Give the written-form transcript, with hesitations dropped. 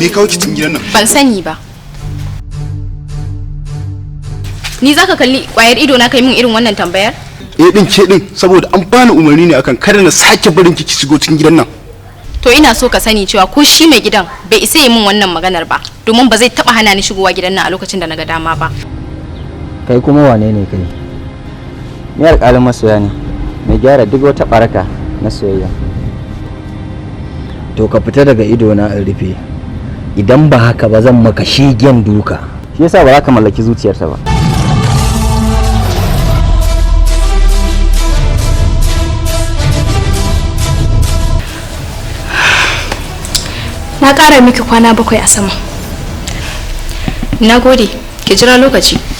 me kawo ki cikin gidan nan? Ban sani ba. Ni zaka kalli kwayar ido na kai min irin wannan tambayar? Din ke din saboda an bani umarni ne akan kada na sake barin ki shigo cikin gidan nan. To ina so ka sani cewa ko shi mai gidan bai isa yi min wannan maganar ba, domin ba zai taba hana ni shigowa gidan nan a lokacin da naga dama ba. Kai kuma wane ne kai? Ni alƙalin masoya ne, mai gyara duk wata baraka na soyayya. To ka fita daga ido na in rufe. Idan ba haka ba zan maka shigen duka. Shi yasa ba za ka mallaki zuciyarta ba. Na ƙara miki kwana 7 a sama. Na gode, ki jira lokaci.